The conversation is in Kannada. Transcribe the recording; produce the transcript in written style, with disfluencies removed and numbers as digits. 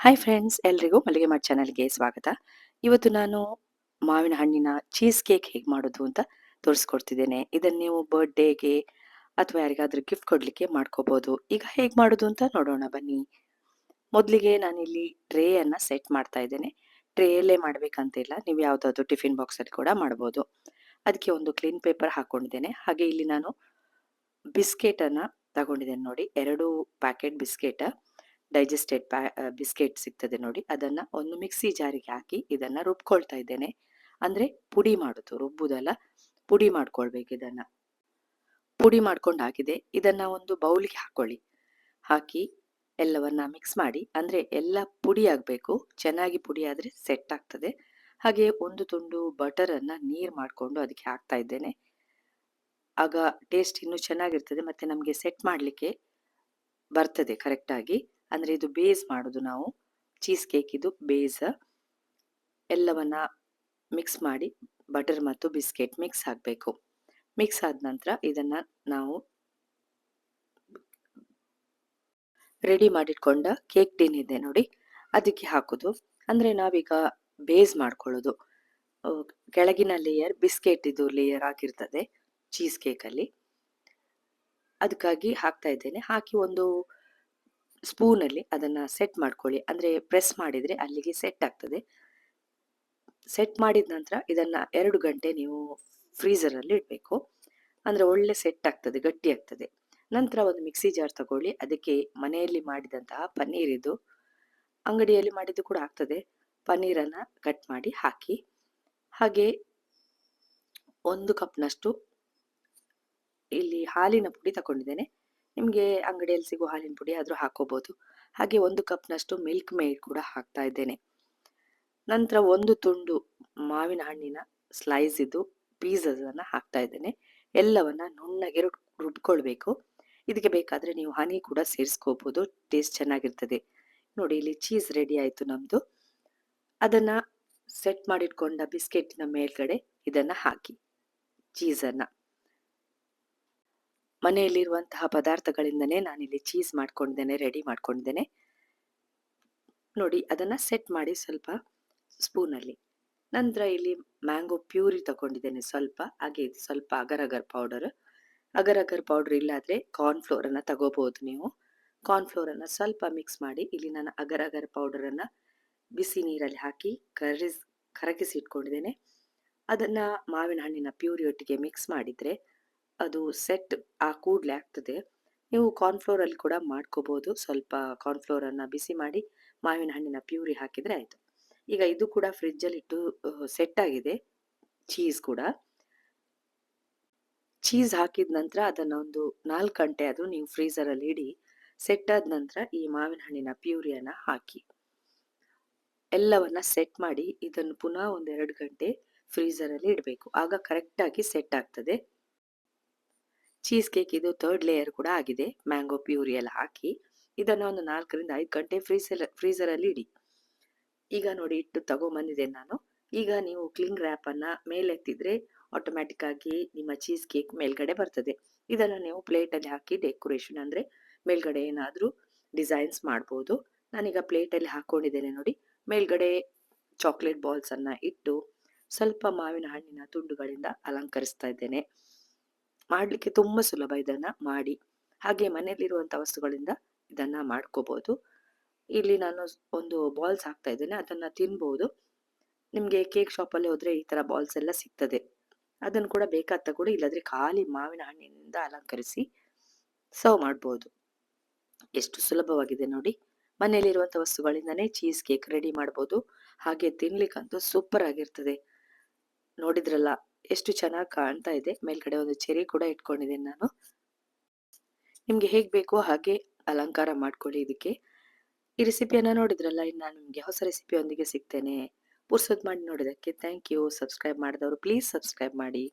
ಹಾಯ್ ಫ್ರೆಂಡ್ಸ್, ಎಲ್ರಿಗೂ ಮಲ್ಲಿಗೆ ಮಾಡ್ ಚಾನಲ್‌ಗೆ ಸ್ವಾಗತ. ಇವತ್ತು ನಾನು ಮಾವಿನ ಹಣ್ಣಿನ ಚೀಸ್ ಕೇಕ್ ಹೇಗೆ ಮಾಡೋದು ಅಂತ ತೋರಿಸ್ಕೊಡ್ತಿದ್ದೇನೆ. ಇದನ್ನು ನೀವು ಬರ್ತ್‌ಡೇಗೆ ಅಥವಾ ಯಾರಿಗಾದ್ರೂ ಗಿಫ್ಟ್ ಕೊಡ್ಲಿಕ್ಕೆ ಮಾಡ್ಕೋಬಹುದು. ಈಗ ಹೇಗೆ ಮಾಡೋದು ಅಂತ ನೋಡೋಣ ಬನ್ನಿ. ಮೊದಲಿಗೆ ನಾನಿಲ್ಲಿ ಟ್ರೇಯನ್ನು ಸೆಟ್ ಮಾಡ್ತಾ ಇದ್ದೇನೆ. ಟ್ರೇಯಲ್ಲೇ ಮಾಡಬೇಕಂತಿಲ್ಲ, ನೀವು ಯಾವುದಾದ್ರೂ ಟಿಫಿನ್ ಬಾಕ್ಸಲ್ಲಿ ಕೂಡ ಮಾಡ್ಬೋದು. ಅದಕ್ಕೆ ಒಂದು ಕ್ಲೀನ್ ಪೇಪರ್ ಹಾಕ್ಕೊಂಡಿದ್ದೇನೆ. ಹಾಗೆ ಇಲ್ಲಿ ನಾನು ಬಿಸ್ಕೆಟನ್ನು ತಗೊಂಡಿದ್ದೇನೆ ನೋಡಿ. 2 ಪ್ಯಾಕೆಟ್ ಬಿಸ್ಕೆಟ್ ಡೈಜೆಸ್ಟೆಡ್ ಬಿಸ್ಕೆಟ್ ಸಿಗ್ತದೆ ನೋಡಿ, ಅದನ್ನ ಒಂದು ಮಿಕ್ಸಿ ಜಾರಿಗೆ ಹಾಕಿ ಇದನ್ನ ರುಬ್ಕೊಳ್ತಾ ಇದ್ದೇನೆ. ಅಂದ್ರೆ ಪುಡಿ ಮಾಡುದು, ರುಬ್ಬುದಲ್ಲ, ಪುಡಿ ಮಾಡ್ಕೊಳ್ಬೇಕು ಇದನ್ನ. ಪುಡಿ ಮಾಡ್ಕೊಂಡಾಗಿದೆ, ಇದನ್ನ ಒಂದು ಬೌಲ್ಗೆ ಹಾಕೊಳ್ಳಿ. ಹಾಕಿ ಎಲ್ಲವನ್ನ ಮಿಕ್ಸ್ ಮಾಡಿ, ಅಂದ್ರೆ ಎಲ್ಲ ಪುಡಿ ಆಗ್ಬೇಕು, ಚೆನ್ನಾಗಿ ಪುಡಿ ಆದ್ರೆ ಸೆಟ್ ಆಗ್ತದೆ. ಹಾಗೆ ಒಂದು ತುಂಡು ಬಟರ್ ಅನ್ನ ನೀರ್ ಮಾಡ್ಕೊಂಡು ಅದಕ್ಕೆ ಹಾಕ್ತಾ ಇದ್ದೇನೆ. ಆಗ ಟೇಸ್ಟ್ ಇನ್ನೂ ಚೆನ್ನಾಗಿರ್ತದೆ, ಮತ್ತೆ ನಮಗೆ ಸೆಟ್ ಮಾಡ್ಲಿಕ್ಕೆ ಬರ್ತದೆ ಕರೆಕ್ಟ್ ಆಗಿ. ಅಂದ್ರೆ ಇದು ಬೇಸ್ ಮಾಡುದು ನಾವು, ಚೀಸ್ ಕೇಕ್ ಇದು ಬೇಸ್. ಎಲ್ಲವನ್ನ ಮಿಕ್ಸ್ ಮಾಡಿ ಬಟರ್ ಮತ್ತು ಬಿಸ್ಕೆಟ್ ಮಿಕ್ಸ್ ಆಗಬೇಕು. ಮಿಕ್ಸ್ ಆದ ನಂತರ ಇದನ್ನ ನಾವು ರೆಡಿ ಮಾಡಿಟ್ಕೊಂಡ ಕೇಕ್ ಟಿನ್ ಇದೆ ನೋಡಿ, ಅದಕ್ಕೆ ಹಾಕುದು. ಅಂದ್ರೆ ನಾವೀಗ ಬೇಸ್ ಮಾಡ್ಕೊಳ್ಳೋದು. ಕೆಳಗಿನ ಲೇಯರ್ ಬಿಸ್ಕೆಟ್ ಇದು ಲೇಯರ್ ಆಗಿರ್ತದೆ ಚೀಸ್ ಕೇಕ್ ಅಲ್ಲಿ, ಅದಕ್ಕಾಗಿ ಹಾಕ್ತಾ ಇದ್ದೇನೆ. ಹಾಕಿ ಒಂದು ಸ್ಪೂನಲ್ಲಿ ಅದನ್ನ ಸೆಟ್ ಮಾಡ್ಕೊಳ್ಳಿ. ಅಂದ್ರೆ ಪ್ರೆಸ್ ಮಾಡಿದ್ರೆ ಅಲ್ಲಿಗೆ ಸೆಟ್ ಆಗ್ತದೆ. ಸೆಟ್ ಮಾಡಿದ ನಂತರ ಇದನ್ನ 2 ಗಂಟೆ ನೀವು ಫ್ರೀಸರ್ ಅಲ್ಲಿ ಇಡಬೇಕು. ಅಂದ್ರೆ ಒಳ್ಳೆ ಸೆಟ್ ಆಗ್ತದೆ, ಗಟ್ಟಿ ಆಗ್ತದೆ. ನಂತರ ಒಂದು ಮಿಕ್ಸಿ ಜಾರ್ ತಗೊಳ್ಳಿ. ಅದಕ್ಕೆ ಮನೆಯಲ್ಲಿ ಮಾಡಿದಂತಹ ಪನ್ನೀರ್, ಇದು ಅಂಗಡಿಯಲ್ಲಿ ಮಾಡಿದ್ದು ಕೂಡ ಆಗ್ತದೆ. ಪನ್ನೀರನ್ನ ಕಟ್ ಮಾಡಿ ಹಾಕಿ. ಹಾಗೆ 1 ಕಪ್ನಷ್ಟು ಇಲ್ಲಿ ಹಾಲಿನ ಪುಡಿ ತಗೊಂಡಿದ್ದೇನೆ. ನಿಮಗೆ ಅಂಗಡಿಯಲ್ಲಿ ಸಿಗುವ ಹಾಲಿನ ಪುಡಿ ಆದ್ರೂ ಹಾಕೋಬಹುದು. ಹಾಗೆ 1 ಕಪ್ನಷ್ಟು ಮಿಲ್ಕ್ ಮೇಡ್ ಕೂಡ ಹಾಕ್ತಾ ಇದ್ದೇನೆ. ನಂತರ ಒಂದು ತುಂಡು ಮಾವಿನ ಹಣ್ಣಿನ ಸ್ಲೈಸ್ ಇದು ಪೀಸಸ್ ಅನ್ನ ಹಾಕ್ತಾ ಇದ್ದೇನೆ. ಎಲ್ಲವನ್ನ ನುಣ್ಣಗೆ ರುಬ್ಕೊಳ್ಬೇಕು. ಇದಕ್ಕೆ ಬೇಕಾದ್ರೆ ನೀವು ಹನಿ ಕೂಡ ಸೇರಿಸ್ಕೋಬಹುದು, ಟೇಸ್ಟ್ ಚೆನ್ನಾಗಿರ್ತದೆ. ನೋಡಿ, ಇಲ್ಲಿ ಚೀಸ್ ರೆಡಿ ಆಯ್ತು ನಮ್ದು. ಅದನ್ನ ಸೆಟ್ ಮಾಡಿಟ್ಕೊಂಡ ಬಿಸ್ಕೆಟ್ನ ಮೇಲ್ಗಡೆ ಇದನ್ನ ಹಾಕಿ. ಚೀಸನ್ನ ಮನೆಯಲ್ಲಿರುವಂತಹ ಪದಾರ್ಥಗಳಿಂದನೇ ನಾನಿಲ್ಲಿ ಚೀಸ್ ಮಾಡ್ಕೊಂಡಿದ್ದೇನೆ, ರೆಡಿ ಮಾಡ್ಕೊಂಡಿದ್ದೇನೆ ನೋಡಿ. ಅದನ್ನ ಸೆಟ್ ಮಾಡಿ ಸ್ವಲ್ಪ ಸ್ಪೂನಲ್ಲಿ. ನಂತರ ಇಲ್ಲಿ ಮ್ಯಾಂಗೋ ಪ್ಯೂರಿ ತಗೊಂಡಿದ್ದೇನೆ ಸ್ವಲ್ಪ. ಹಾಗೆ ಸ್ವಲ್ಪ ಅಗರ್ ಅಗರ್ ಪೌಡರ್. ಅಗರ್ ಅಗರ್ ಪೌಡರ್ ಇಲ್ಲಾದ್ರೆ ಕಾರ್ನ್‌ಫ್ಲೋರ್ ಅನ್ನ ತಗೋಬಹುದು ನೀವು. ಕಾರ್ನ್‌ಫ್ಲೋರ್ ಅನ್ನ ಸ್ವಲ್ಪ ಮಿಕ್ಸ್ ಮಾಡಿ, ಇಲ್ಲಿ ನಾನು ಅಗರ್ ಅಗರ್ ಪೌಡರ್ ಅನ್ನ ಬಿಸಿ ನೀರಲ್ಲಿ ಹಾಕಿ ಕರಗಿಸಿ ಇಟ್ಕೊಂಡಿದ್ದೇನೆ. ಅದನ್ನ ಮಾವಿನ ಹಣ್ಣಿನ ಪ್ಯೂರಿ ಒಟ್ಟಿಗೆ ಮಿಕ್ಸ್ ಮಾಡಿದ್ರೆ ಅದು ಸೆಟ್ ಆ ಕೂಡ್ಲೆ ಆಗ್ತದೆ. ನೀವು ಕಾರ್ನ್‌ಫ್ಲೋರ್ ಅಲ್ಲಿ ಕೂಡ ಮಾಡ್ಕೋಬಹುದು. ಸ್ವಲ್ಪ ಕಾರ್ನ್‌ಫ್ಲೋರ್ ಅನ್ನ ಬಿಸಿ ಮಾಡಿ ಮಾವಿನ ಹಣ್ಣಿನ ಪ್ಯೂರಿ ಹಾಕಿದ್ರೆ ಆಯ್ತು. ಈಗ ಇದು ಕೂಡ ಫ್ರಿಡ್ಜ್ ಅಲ್ಲಿ ಇಟ್ಟು ಸೆಟ್ ಆಗಿದೆ. ಚೀಸ್ ಕೂಡ, ಚೀಸ್ ಹಾಕಿದ ನಂತರ ಅದನ್ನ ಒಂದು 4 ಗಂಟೆ ಆದ್ರೂ ನೀವು ಫ್ರೀಸರ್ ಅಲ್ಲಿ ಇಡಿ. ಸೆಟ್ ಆದ ನಂತರ ಈ ಮಾವಿನ ಹಣ್ಣಿನ ಪ್ಯೂರಿಯನ್ನ ಹಾಕಿ ಎಲ್ಲವನ್ನ ಸೆಟ್ ಮಾಡಿ ಇದನ್ನು ಪುನಃ ಒಂದು 2 ಗಂಟೆ ಫ್ರೀಸರ್ ಅಲ್ಲಿ ಇಡಬೇಕು. ಆಗ ಕರೆಕ್ಟ್ ಆಗಿ ಸೆಟ್ ಆಗ್ತದೆ. ಚೀಸ್ ಕೇಕ್ ಇದು 3rd ಲೇಯರ್ ಕೂಡ ಆಗಿದೆ, ಮ್ಯಾಂಗೋ ಪ್ಯೂರಿ ಎಲ್ಲ ಹಾಕಿ. ಇದನ್ನ ಒಂದು 4 ರಿಂದ 5 ಗಂಟೆ ಫ್ರೀಸರ್ ಅಲ್ಲಿ ಇಡಿ. ಈಗ ನೋಡಿ, ಇಟ್ಟು ತಗೊಂಬಂದಿದ್ದೇನೆ ನಾನು. ಈಗ ನೀವು ಕ್ಲಿಂಗ್ ರ್ಯಾಪ್ ಅನ್ನ ಮೇಲೆತ್ತಿದ್ರೆ ಆಟೋಮ್ಯಾಟಿಕ್ ಆಗಿ ನಿಮ್ಮ ಚೀಸ್ ಕೇಕ್ ಮೇಲ್ಗಡೆ ಬರ್ತದೆ. ಇದನ್ನು ನೀವು ಪ್ಲೇಟ್ ಅಲ್ಲಿ ಹಾಕಿ ಡೆಕೋರೇಷನ್, ಅಂದ್ರೆ ಮೇಲ್ಗಡೆ ಏನಾದ್ರೂ ಡಿಸೈನ್ಸ್ ಮಾಡಬಹುದು. ನಾನೀಗ ಪ್ಲೇಟ್ ಅಲ್ಲಿ ಹಾಕೊಂಡಿದ್ದೇನೆ ನೋಡಿ. ಮೇಲ್ಗಡೆ ಚಾಕ್ಲೇಟ್ ಬಾಲ್ಸ್ ಅನ್ನ ಇಟ್ಟು ಸ್ವಲ್ಪ ಮಾವಿನ ಹಣ್ಣಿನ ತುಂಡುಗಳಿಂದ ಅಲಂಕರಿಸ್ತಾ ಇದ್ದೇನೆ. ಮಾಡ್ಲಿಕ್ಕೆ ತುಂಬಾ ಸುಲಭ, ಇದನ್ನ ಮಾಡಿ. ಹಾಗೆ ಮನೆಯಲ್ಲಿರುವಂತಹ ವಸ್ತುಗಳಿಂದ ಇದನ್ನ ಮಾಡ್ಕೋಬಹುದು. ಇಲ್ಲಿ ನಾನು ಒಂದು ಬಾಲ್ಸ್ ಹಾಕ್ತಾ ಇದ್ದೇನೆ, ಅದನ್ನ ತಿನ್ಬಹುದು. ನಿಮ್ಗೆ ಕೇಕ್ ಶಾಪ್ ಅಲ್ಲಿ ಹೋದ್ರೆ ಈ ತರ ಬಾಲ್ಸ್ ಎಲ್ಲ ಸಿಗ್ತದೆ. ಅದನ್ನು ಕೂಡ ಬೇಕಾದ ತಗೊಳ್ಳಿ, ಇಲ್ಲಾದ್ರೆ ಖಾಲಿ ಮಾವಿನ ಹಣ್ಣಿನಿಂದ ಅಲಂಕರಿಸಿ ಸರ್ವ್ ಮಾಡಬಹುದು. ಎಷ್ಟು ಸುಲಭವಾಗಿದೆ ನೋಡಿ. ಮನೆಯಲ್ಲಿರುವಂತಹ ವಸ್ತುಗಳಿಂದನೇ ಚೀಸ್ ಕೇಕ್ ರೆಡಿ ಮಾಡಬಹುದು. ಹಾಗೆ ತಿನ್ಲಿಕ್ಕಂತೂ ಸೂಪರ್ ಆಗಿರ್ತದೆ. ನೋಡಿದ್ರಲ್ಲ ಎಷ್ಟು ಚೆನ್ನಾಗಿ ಕಾಣ್ತಾ ಇದೆ. ಮೇಲ್ಗಡೆ ಒಂದು ಚೆರಿ ಕೂಡ ಇಟ್ಕೊಂಡಿದ್ದೇನೆ ನಾನು. ನಿಮ್ಗೆ ಹೇಗ್ ಬೇಕೋ ಹಾಗೆ ಅಲಂಕಾರ ಮಾಡ್ಕೊಳ್ಳಿ ಇದಕ್ಕೆ. ಈ ರೆಸಿಪಿಯನ್ನ ನೋಡಿದ್ರಲ್ಲ, ಇನ್ನು ನಾನು ನಿಮ್ಗೆ ಹೊಸ ರೆಸಿಪಿಯೊಂದಿಗೆ ಸಿಗ್ತೇನೆ. ಪುರ್ಸೊತ್ ಮಾಡಿ ನೋಡಿದಕ್ಕೆ ಥ್ಯಾಂಕ್ ಯು. ಸಬ್ಸ್ಕ್ರೈಬ್ ಮಾಡಿದವರು ಪ್ಲೀಸ್ ಸಬ್ಸ್ಕ್ರೈಬ್ ಮಾಡಿ.